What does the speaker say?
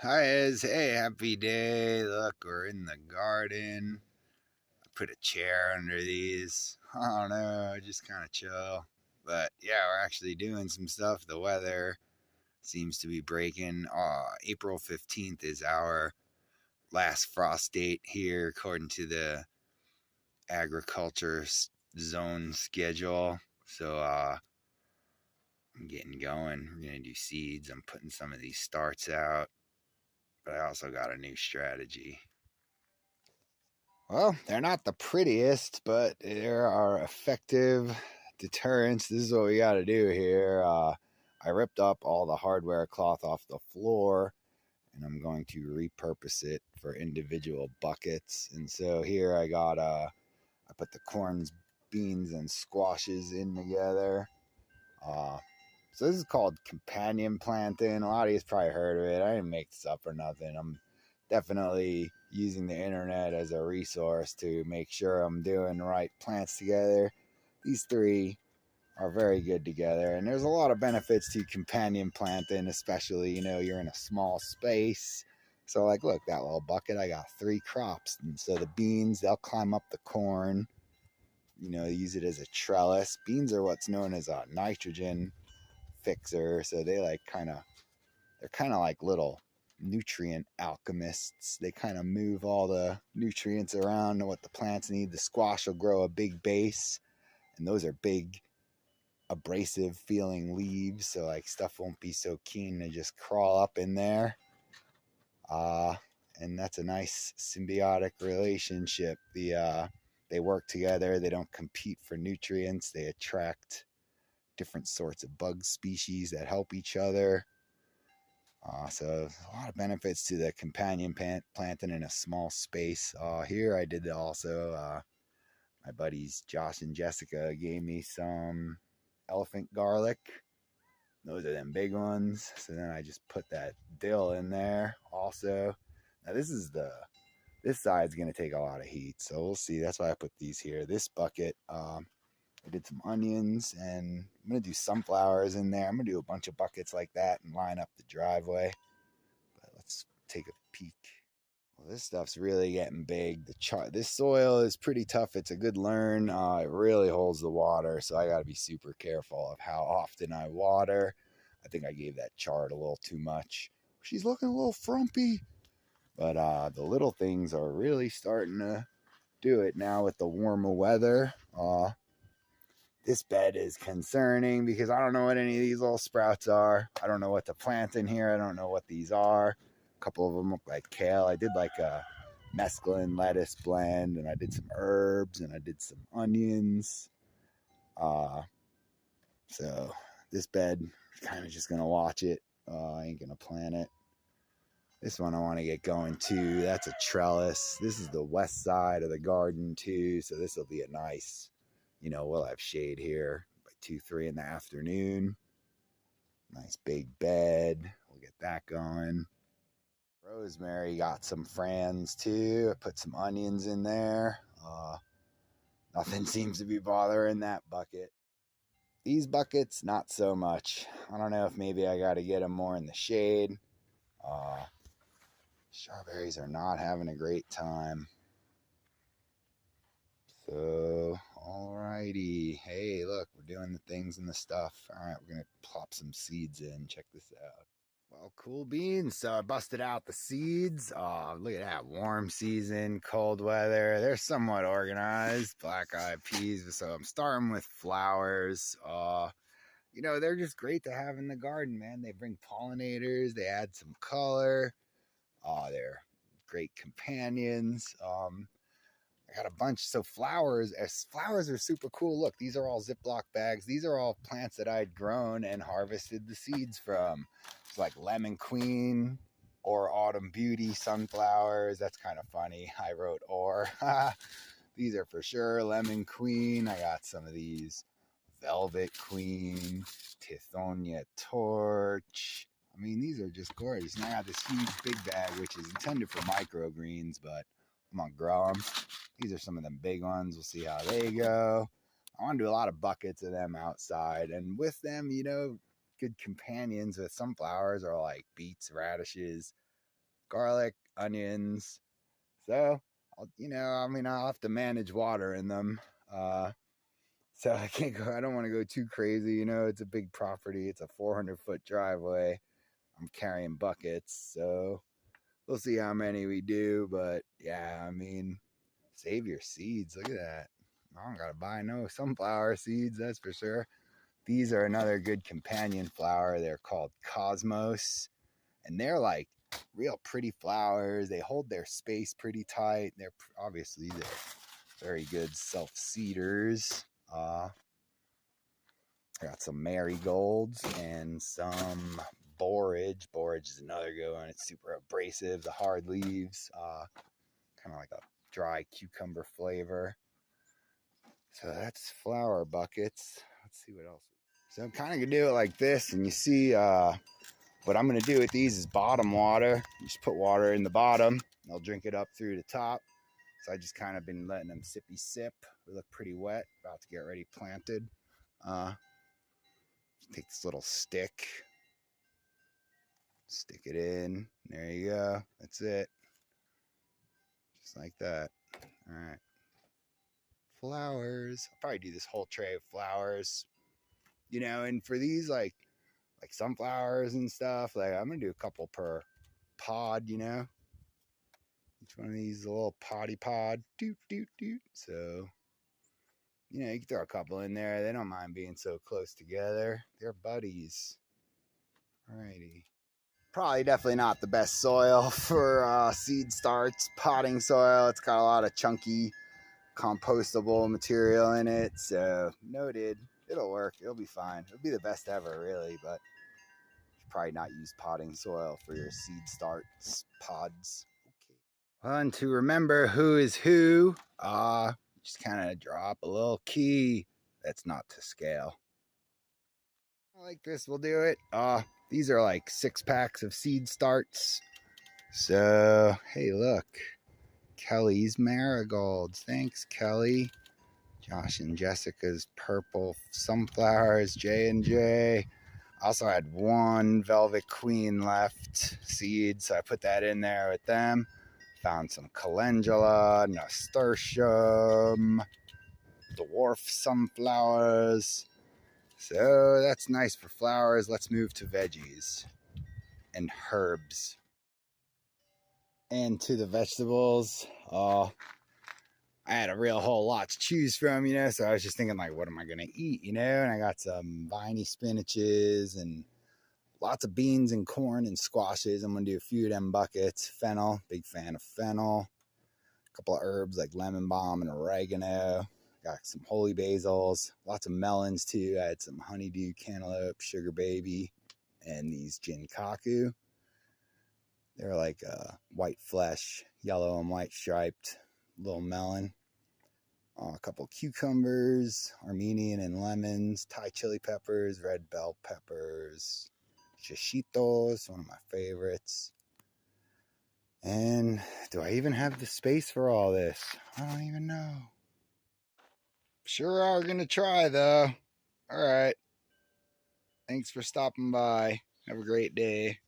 Hi, Ez. Hey, happy day. Look, we're in the garden. I put a chair under these. I don't know, just kind of chill. But yeah, we're actually doing some stuff. The weather seems to be breaking. April 15th is our last frost date here, according to the agriculture zone schedule. So I'm getting going. We're going to do seeds. I'm putting some of these starts out. But I also got a new strategy. Well, they're not the prettiest, but there are effective deterrents. This is what we got to do here. I ripped up all the hardware cloth off the floor, and I'm going to repurpose it for individual buckets. And so here I put the corns, beans, and squashes in together. Uh, so this is called companion planting. A lot of you's probably heard of it. I didn't make this up or nothing. I'm definitely using the internet as a resource to make sure I'm doing the right plants together. These three are very good together, and there's a lot of benefits to companion planting, especially you're in a small space. So like, look, that little bucket, I got three crops, and so the beans, they'll climb up the corn. Use it as a trellis. Beans are what's known as a nitrogen fixer, so they're kind of like little nutrient alchemists. They kind of move all the nutrients around to what the plants need. The squash will grow a big base, and those are big, abrasive feeling leaves, so like stuff won't be so keen to just crawl up in there. Uh, and that's a nice symbiotic relationship. They work together. They don't compete for nutrients. They attract different sorts of bug species that help each other. So a lot of benefits to the companion planting in a small space. Here I did also. My buddies Josh and Jessica gave me some elephant garlic. Those are them big ones. So then I just put that dill in there also. Now this side's gonna take a lot of heat, so we'll see. That's why I put these here. This bucket, I did some onions, and I'm gonna do sunflowers in there. I'm gonna do a bunch of buckets like that and line up the driveway. But let's take a peek. Well, this stuff's really getting big. This soil is pretty tough. It's a good learn. It really holds the water, so I got to be super careful of how often I water. I think I gave that chard a little too much. She's looking a little frumpy, but the little things are really starting to do it now with the warmer weather. This bed is concerning because I don't know what any of these little sprouts are. I don't know what to plant in here. I don't know what these are. A couple of them look like kale. I did like a mesclun lettuce blend, and I did some herbs, and I did some onions. Uh, so this bed, kind of just gonna watch it. I ain't gonna plant it. This one I want to get going too. That's a trellis. This is the west side of the garden too, so this will be a nice, we'll have shade here by 2, 3 in the afternoon. Nice big bed. We'll get that going. Rosemary got some frans too. I put some onions in there. Nothing seems to be bothering that bucket. These buckets, not so much. I don't know if maybe I got to get them more in the shade. Uh, Strawberries are not having a great time. So, alrighty. Hey, look, we're doing the things and the stuff. All right, we're going to plop some seeds in. Check this out. Well, cool beans. So I busted out the seeds. Oh, look at that. Warm season, cold weather. They're somewhat organized. Black eyed peas. So I'm starting with flowers. They're just great to have in the garden, man. They bring pollinators. They add some color. They're great companions. I got a bunch. So flowers are super cool. Look, these are all Ziploc bags. These are all plants that I had grown and harvested the seeds from. It's like lemon queen or autumn beauty sunflowers. That's kind of funny. I wrote or. These are for sure lemon queen. I got some of these velvet queen, Tithonia torch. I mean, these are just gorgeous. And I got this huge big bag, which is intended for microgreens, but I'm gonna grow them. These are some of them big ones. We'll see how they go. I want to do a lot of buckets of them outside, and with them, good companions with sunflowers are like beets, radishes, garlic, onions. So, I'll have to manage water in them. So I can't go, I don't want to go too crazy. It's a big property. It's a 400-foot driveway. I'm carrying buckets. So we'll see how many we do. But yeah, save your seeds. Look at that. I don't got to buy no sunflower seeds, that's for sure. These are another good companion flower. They're called Cosmos. And they're like real pretty flowers. They hold their space pretty tight. They're very good self-seeders. I got some marigolds and some borage. Borage is another good one. It's super abrasive. The hard leaves, kind of like a dry cucumber flavor. So that's flower buckets. Let's see what else. So I'm kind of gonna do it like this, and you see, what I'm gonna do with these is bottom water. You just put water in the bottom. They'll drink it up through the top. So I just kind of been letting them sippy sip. They look pretty wet. About to get ready planted. Take this little stick. Stick it in. There you go. That's it. Just like that. All right. Flowers. I'll probably do this whole tray of flowers. And for these like sunflowers and stuff, like I'm gonna do a couple per pod. Each one of these is a little potty pod. Doot doot doot. So you can throw a couple in there. They don't mind being so close together. They're buddies. Alrighty. Probably definitely not the best soil for seed starts. Potting soil. It's got a lot of chunky compostable material in it. So noted. It'll work. It'll be fine. It'll be the best ever, really, but you should probably not use potting soil for your seed starts pods. Okay. And to remember who is who, just kind of drop a little key. That's not to scale. Like this will do it. These are like 6 packs of seed starts. So hey, look, Kelly's marigolds. Thanks, Kelly. Josh and Jessica's purple sunflowers. J&J. Also had 1 Velvet Queen left seed, so I put that in there with them. Found some calendula, nasturtium, dwarf sunflowers. So that's nice for flowers. Let's move to veggies and herbs. And to the vegetables. I had a real whole lot to choose from, so I was just thinking, like, what am I going to eat, And I got some viney spinaches and lots of beans and corn and squashes. I'm going to do a few of them buckets. Fennel, big fan of fennel. A couple of herbs like lemon balm and oregano. Got some holy basils. Lots of melons, too. I had some honeydew, cantaloupe, sugar baby, and these jinkaku. They're like white flesh, yellow and white striped little melon. A couple cucumbers, Armenian and lemons, Thai chili peppers, red bell peppers, shishitos, one of my favorites. And do I even have the space for all this? I don't even know. Sure are going to try, though. All right. Thanks for stopping by. Have a great day.